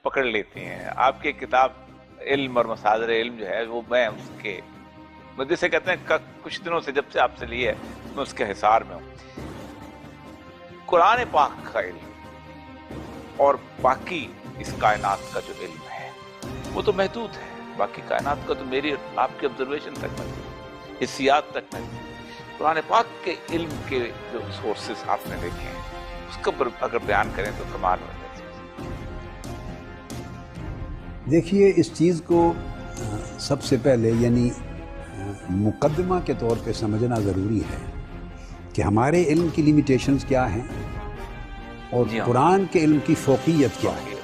پکڑ لیتی ہیں. آپ کی کتاب علم اور مصادر علم جو ہے وہ میں اس کے جسے کہتے ہیں کچھ دنوں سے جب سے آپ سے لی ہے میں اس کے حصار میں ہوں. قرآن پاک کا علم اور باقی اس کائنات کا جو علم ہے وہ تو محدود ہے. باقی کائنات کا تو میری آپ کے آبزرویشن تک محدود, حسیات تک محدود. قرآن پاک کے علم کے جو سورسز آپ نے دیکھے ہیں اس کا اگر بیان کریں تو کمال ہو جائے. دیکھیے اس چیز کو سب سے پہلے یعنی مقدمہ کے طور پہ سمجھنا ضروری ہے کہ ہمارے علم کی لیمیٹیشنز کیا ہیں اور قرآن کے علم کی فوقیت کیا ہے.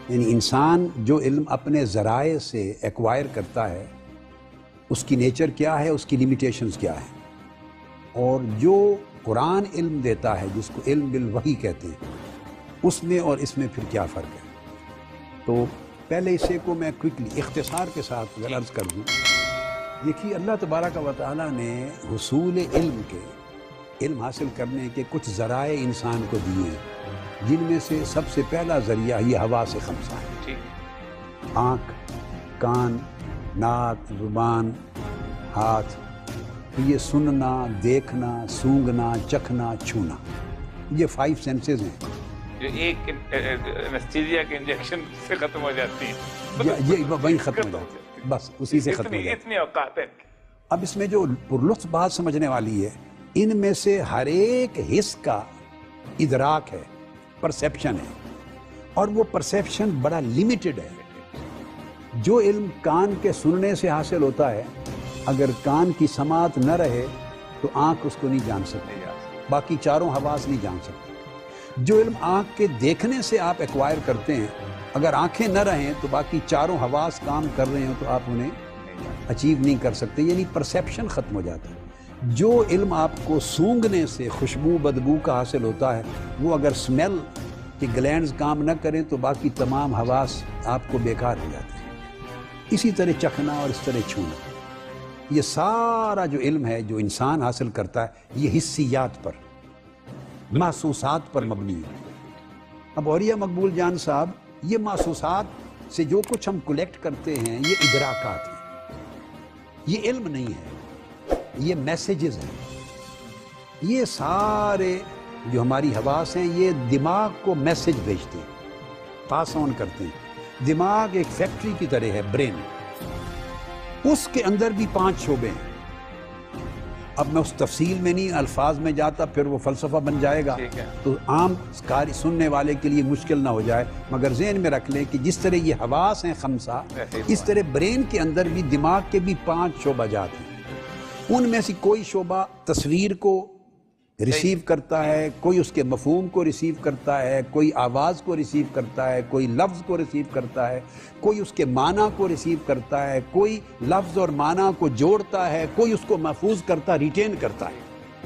یعنی انسان جو علم اپنے ذرائع سے ایکوائر کرتا ہے اس کی نیچر کیا ہے, اس کی لیمیٹیشنز کیا ہیں, اور جو قرآن علم دیتا ہے جس کو علم بالوحی کہتے ہیں اس میں اور اس میں پھر کیا فرق ہے. تو پہلے اسے کو میں کوئکلی اختصار کے ساتھ اگر عرض کر دوں. دیکھیے اللہ تبارک و تعالیٰ نے حصول علم حاصل کرنے کے کچھ ذرائع انسان کو دیے ہیں جن میں سے سب سے پہلا ذریعہ یہ حواس خمسہ ہے. آنکھ, کان, ناک, زبان, ہاتھ. یہ سننا, دیکھنا, سونگھنا, چکھنا, چھونا, یہ 5 سینسز ہیں جو ایک انیستھیزیا کے انجیکشن سے ختم ہو جاتی ہیں. یہ وہیں ختم ہو جاتی ہے, بس اسی سے ختم ہو جاتی ہے. اتنی اوقات ہے. اب اس میں جو پرلطف بات سمجھنے والی ہے, ان میں سے ہر ایک حص کا ادراک ہے, پرسیپشن ہے, اور وہ پرسیپشن بڑا لیمیٹڈ ہے. جو علم کان کے سننے سے حاصل ہوتا ہے اگر کان کی سماعت نہ رہے تو آنکھ اس کو نہیں جان سکتی, باقی چاروں حواس نہیں جان سکتے. جو علم آنکھ کے دیکھنے سے آپ ایکوائر کرتے ہیں اگر آنکھیں نہ رہیں تو باقی چاروں حواس کام کر رہے ہوں تو آپ انہیں اچیو نہیں کر سکتے, یعنی پرسیپشن ختم ہو جاتا ہے. جو علم آپ کو سونگھنے سے خوشبو بدبو کا حاصل ہوتا ہے وہ اگر سمیل کی گلینڈز کام نہ کریں تو باقی تمام حواس آپ کو بیکار ہو جاتے ہیں. اسی طرح چکھنا اور اس طرح چھونا, یہ سارا جو علم ہے جو انسان حاصل کرتا ہے یہ حسیات پر, محسوسات پر مبنی ہے. اب اولیاء مقبول جان صاحب, یہ محسوسات سے جو کچھ ہم کلیکٹ کرتے ہیں یہ ادراکات ہیں, یہ علم نہیں ہے, یہ میسیجز ہیں. یہ سارے جو ہماری حواس ہیں یہ دماغ کو میسیج بھیجتے ہیں, پاس آن کرتے ہیں. دماغ ایک فیکٹری کی طرح ہے, برین, اس کے اندر بھی 5 شعبے ہیں. اب میں اس تفصیل میں نہیں, الفاظ میں جاتا پھر وہ فلسفہ بن جائے گا تو عام سننے والے کے لیے مشکل نہ ہو جائے. مگر ذہن میں رکھ لیں کہ جس طرح یہ حواس ہیں 5 اس طرح برین کے اندر بھی دماغ کے بھی 5 شعبہ جات ہیں. ان میں سے کوئی شعبہ تصویر کو ریسیو کرتا ہے, کوئی اس کے مفہوم کو ریسیو کرتا ہے, کوئی آواز کو ریسیو کرتا ہے, کوئی لفظ کو ریسیو کرتا ہے, کوئی اس کے معنی کو ریسیو کرتا ہے, کوئی لفظ اور معنی کو جوڑتا ہے, کوئی اس کو محفوظ کرتا, ریٹین کرتا ہے.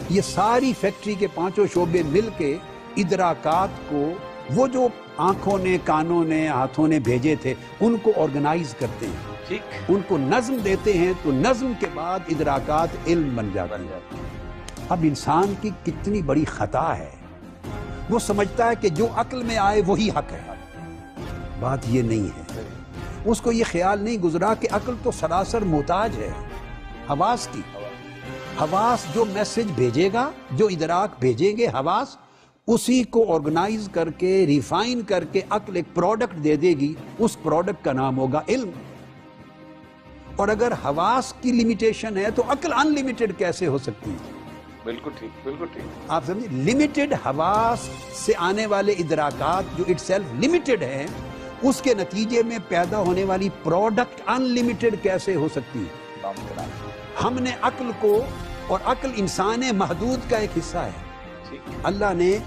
یہ ساری فیکٹری کے 5 شعبے مل کے ادراکات کو وہ جو آنکھوں نے, کانوں نے, ہاتھوں نے بھیجے تھے ان کو آرگنائز کرتے ہیں, ان کو نظم دیتے ہیں, تو نظم کے بعد ادراکات علم بن جاتا ہے. اب انسان کی کتنی بڑی خطا ہے, وہ سمجھتا ہے کہ جو عقل میں آئے وہی حق ہے. بات یہ نہیں ہے. اس کو یہ خیال نہیں گزرا کہ عقل تو سراسر محتاج ہے حواس کی. حواس جو میسج بھیجے گا, جو ادراک بھیجیں گے حواس, اسی کو آرگنائز کر کے, ریفائن کر کے عقل ایک پروڈکٹ دے دے گی. اس پروڈکٹ کا نام ہوگا علم. اور اگر حواس کی لیمیٹیشن ہے تو عقل ان لمیٹڈ کیسے ہو سکتی ہے؟ بالکل ٹھیک, بالکل ٹھیک. آپ سمجھیں, لمیٹڈ حواس سے آنے والے ادراکات جو اٹ سیلف لمیٹڈ ہیں اس کے نتیجے میں پیدا ہونے والی پروڈکٹ ان لمیٹڈ کیسے ہو سکتی ہے؟ ہم نے عقل کو, اور عقل انسان محدود کا ایک حصہ ہے. اللہ نے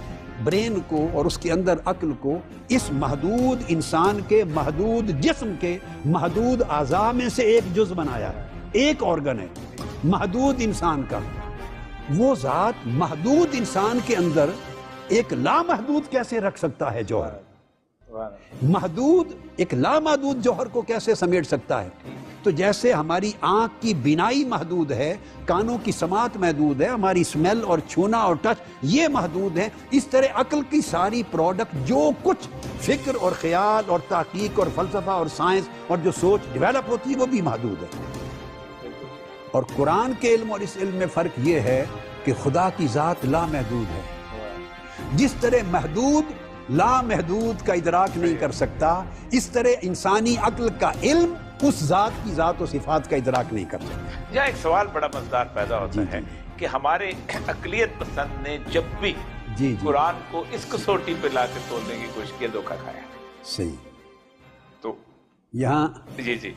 برین کو اور اس کے اندر عقل کو اس محدود انسان کے محدود جسم کے محدود اعضاء میں سے ایک جز بنایا ہے, ایک آرگن ہے محدود انسان کا. وہ ذات محدود انسان کے اندر ایک لامحدود کیسے رکھ سکتا ہے جوہر؟ محدود ایک لامحدود جوہر کو کیسے سمیٹ سکتا ہے؟ تو تو جیسے ہماری آنکھ کی بینائی محدود ہے، کانوں کی سماعت محدود ہے، ہماری اسمیل اور چھونا اور ٹچ یہ محدود ہے، اس طرح عقل کی ساری پروڈکٹ جو کچھ فکر اور خیال اور تحقیق اور فلسفہ اور سائنس اور جو سوچ ڈیولپ ہوتی ہے وہ بھی محدود ہے۔ اور قرآن کے علم اور اس علم میں فرق یہ ہے کہ خدا کی ذات لامحدود ہے۔ جس طرح محدود لامحدود کا ادراک نہیں کر سکتا، اس طرح انسانی عقل کا علم اس ذات کی ذات و صفات کا ادراک نہیں کر سکتا۔ یہاں ایک سوال بڑا مزدار پیدا ہوتا ہے کہ ہمارے عقلیت پسند نے جب بھی قرآن کو اس کسوٹی پہ لا کے تولنے کی کوشش کی، دھوکہ کھایا۔ صحیح۔ تو یہاں جی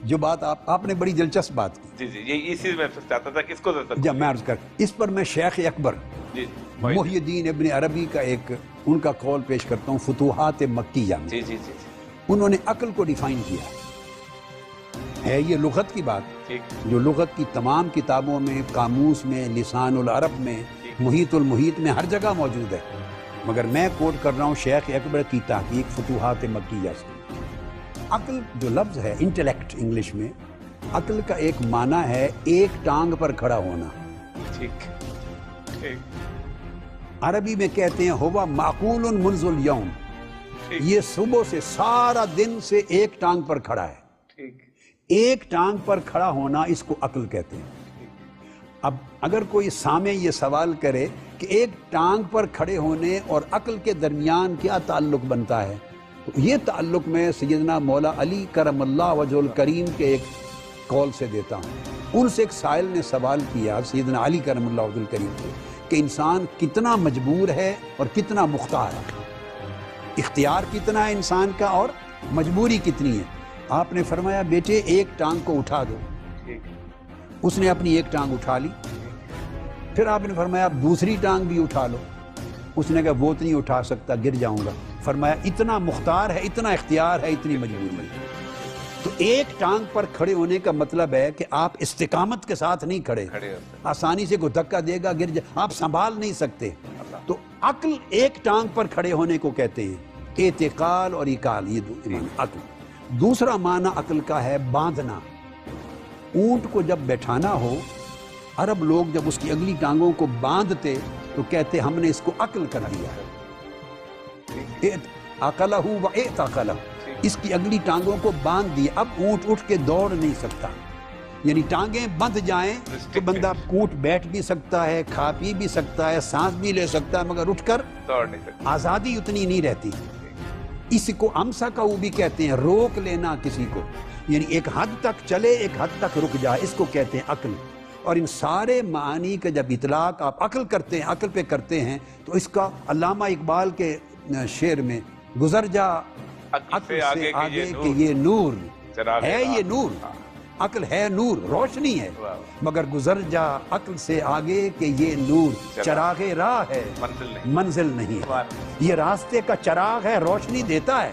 جو بات آپ نے بڑی دلچسپ بات کی، جی یہ اسی میں چاہتا تھا کہ اس کو میں عرض کر اس پر میں شیخ اکبر محی الدین ابن عربی کا ایک ان کا قول پیش کرتا ہوں فتوحات مکیہ میں۔ جی انہوں نے عقل کو ڈیفائن کیا ہے، یہ لغت کی بات جو لغت کی تمام کتابوں میں، قاموس میں، لسان العرب میں، محیط المحیط میں ہر جگہ موجود ہے، مگر میں کوٹ کر رہا ہوں شیخ اکبر کی تحقیق فتوحات مکیہ سے۔ عقل جو لفظ ہے انٹلیکٹ انگلش میں، عقل کا ایک معنی ہے ایک ٹانگ پر کھڑا ہونا۔ عربی میں کہتے ہیں ہوا معقول منذ الیوم، یہ صبح سے سارا دن سے ایک ٹانگ پر کھڑا ہے۔ ایک ٹانگ پر کھڑا ہونا اس کو عقل کہتے ہیں۔ اب اگر کوئی سامع یہ سوال کرے کہ ایک ٹانگ پر کھڑے ہونے اور عقل کے درمیان کیا تعلق بنتا ہے، تو یہ تعلق میں سیدنا مولا علی کرم اللہ وجہ الکریم کے ایک قول سے دیتا ہوں۔ ان سے ایک سائل نے سوال کیا سیدنا علی کرم اللہ وجہ الکریم سے کہ انسان کتنا مجبور ہے اور کتنا مختار ہے، اختیار کتنا ہے انسان کا اور مجبوری کتنی ہے؟ آپ نے فرمایا بیٹے ایک ٹانگ کو اٹھا دو۔ اس نے اپنی ایک ٹانگ اٹھا لی، پھر آپ نے فرمایا اب دوسری ٹانگ بھی اٹھا لو۔ اس نے کہا وہ تو نہیں اٹھا سکتا، گر جاؤں گا۔ فرمایا اتنا مختار ہے، اتنا اختیار ہے، اتنی مجبوری ہے۔ تو ایک ٹانگ پر کھڑے ہونے کا مطلب ہے کہ آپ استقامت کے ساتھ نہیں کھڑے، آسانی سے کوئی دھکا دے گا گر جائے، آپ سنبھال نہیں سکتے۔ تو عقل ایک ٹانگ پر کھڑے ہونے کو کہتے ہیں، اعتقال اور اقال، یہ دو معنی عقل۔ دوسرا معنی عقل کا ہے باندھنا۔ اونٹ کو جب بیٹھانا ہو، عرب لوگ جب اس کی اگلی ٹانگوں کو باندھتے تو کہتے ہم نے اس کو عقل کر دیا ہے، عقلہ و اعتقلہ، اس کی اگلی ٹانگوں کو باندھ دیا، اب اونٹ اٹھ کے دوڑ نہیں سکتا۔ یعنی ٹانگیں بندھ جائیں تو بندہ اونٹ بیٹھ بھی سکتا ہے، کھا پی بھی سکتا ہے، سانس بھی لے سکتا ہے، مگر اٹھ کر دوڑ نہیں سکتا، آزادی اتنی نہیں رہتی۔ اس کو امسا کا وہ بھی کہتے ہیں، روک لینا کسی کو، یعنی ایک حد تک چلے ایک حد تک رک جائے، اس کو کہتے ہیں عقل۔ اور ان سارے معانی کا جب اطلاق آپ عقل کرتے ہیں، عقل پہ کرتے ہیں، تو اس کا علامہ اقبال کے شعر میں گزر جا عقل سے آگے کہ یہ نور ہے، یہ نور، عقل ہے نور، روشنی ہے، مگر گزر جا عقل سے آگے کہ یہ نور چراغ راہ ہے، منزل نہیں ہے۔ یہ راستے کا چراغ ہے، روشنی دیتا ہے،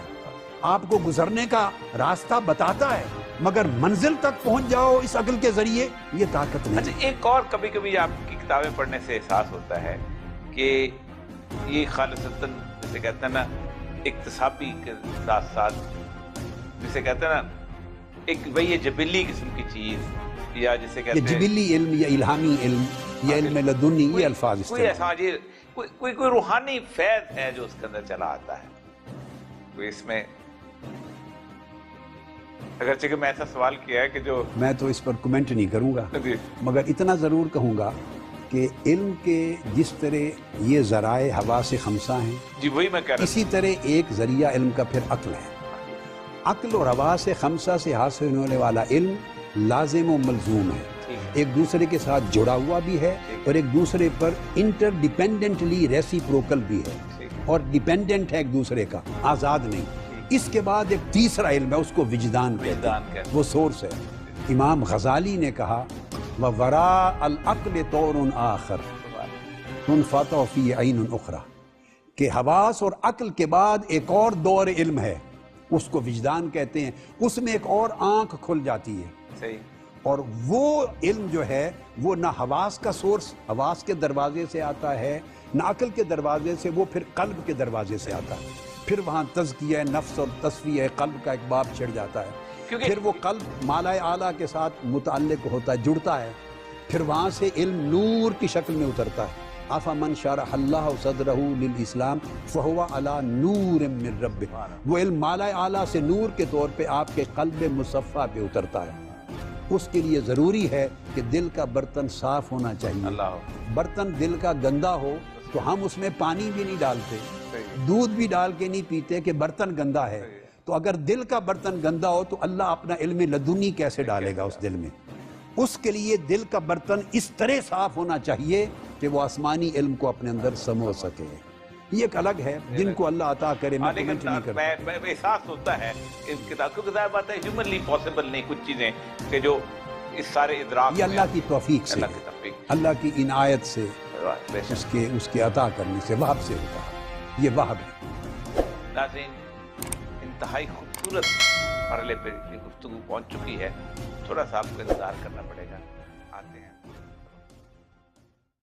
آپ کو گزرنے کا راستہ بتاتا ہے، مگر منزل تک پہنچ جاؤ اس عقل کے ذریعے، یہ طاقت نہیں۔ اچھا ایک اور کبھی کبھی آپ کی کتابیں پڑھنے سے احساس ہوتا ہے کہ یہ خالصتاً جسے کہتے ہیں نا اکتسابی کے ساتھ ساتھ، جسے کہتے ہیں نا ایک وہی جبلی قسم کی چیز، یا جسے کہتے ہیں جبلی علم یا الہامی علم یا علم لدنی، یہ الفاظ کوئی ایسا کوئی روحانی فیض ہے جو اس کے اندر چلا آتا ہے، کوئی اس میں، اگرچہ کہ میں ایسا سوال کیا ہے کہ جو میں تو اس پر کمنٹ نہیں کروں گا، مگر اتنا ضرور کہوں گا کہ علم کے جس طرح یہ ذرائع حواس خمسہ ہیں، جی وہی میں کہہ رہا ہوں، اسی طرح ایک ذریعہ علم کا پھر عقل ہے۔ عقل اور حواس خمسہ سے حاصل ہونے والا علم لازم و ملزوم ہے، ایک دوسرے کے ساتھ جڑا ہوا بھی ہے اور ایک دوسرے پر انٹر ڈیپینڈنٹلی ریسیپروکل بھی ہے، اور ڈیپینڈنٹ ہے ایک دوسرے کا، آزاد نہیں۔ اس کے بعد ایک تیسرا علم ہے، اس کو وجدان کہتے ہیں، وہ سورس ہے۔ امام غزالی نے کہا وَوَرَاءَ الْعَقْلِ طَوْرٌ آخر تُنْفَتُ فِي عَيْنٌ أُخْرَى، کہ حواس اور عقل کے بعد ایک اور دور علم ہے، اس کو وجدان کہتے ہیں، اس میں ایک اور آنکھ کھل جاتی ہے۔ صحیح۔ اور وہ علم جو ہے وہ نہ حواس کا سورس حواس کے دروازے سے آتا ہے، نہ عقل کے دروازے سے، وہ پھر قلب کے دروازے سے آتا ہے، پھر وہاں تزکیہ نفس اور تصفیہ قلب کا ایک باب چھڑ جاتا ہے۔ کیونکہ پھر وہ قلب مالائے اعلیٰ کے ساتھ متعلق ہوتا ہے، جڑتا ہے، پھر وہاں سے علم نور کی شکل میں اترتا ہے. افمن شرح اللہ صدرہ للاسلام فہو علی نور من ربہ، وہ علم مالائے اعلیٰ سے نور کے طور پہ آپ کے قلب مصفہ پہ اترتا ہے. اس کے لیے ضروری ہے کہ دل کا برتن صاف ہونا چاہیے. اللہ برتن دل کا گندا ہو تو ہم اس میں پانی بھی نہیں ڈالتے، دودھ بھی ڈال کے نہیں پیتے کہ برتن گندا ہے. تو اگر دل کا برتن گندا ہو تو اللہ اپنا علم لدنی کیسے ڈالے گا اس دل میں؟ اس کے لیے دل کا برتن اس طرح صاف ہونا چاہیے کہ وہ آسمانی علم کو اپنے اندر سمو سکے. یہ ایک الگ ہے جن کو اللہ عطا کرے، میں کمنٹ نہیں کرتا. میں احساس ہوتا ہے اس کتاب، کیونکہ ظاہر بات ہے ہیومنلی پاسبل نہیں کچھ چیزیں کہ جو اس سارے ادراک، یہ اللہ کی توفیق سے، اللہ کی توفیق، اللہ کی عنایت سے، بے شک. اس کے عطا کرنے سے، وہب سے ہوتا ہے. یہ وہب ہے. ناظرین، انتہائی خوبصورت مرحلے پہ یہ گفتگو پہنچ چکی ہے. تھوڑا سا آپ کو انتظار کرنا پڑے گا. آتے ہیں.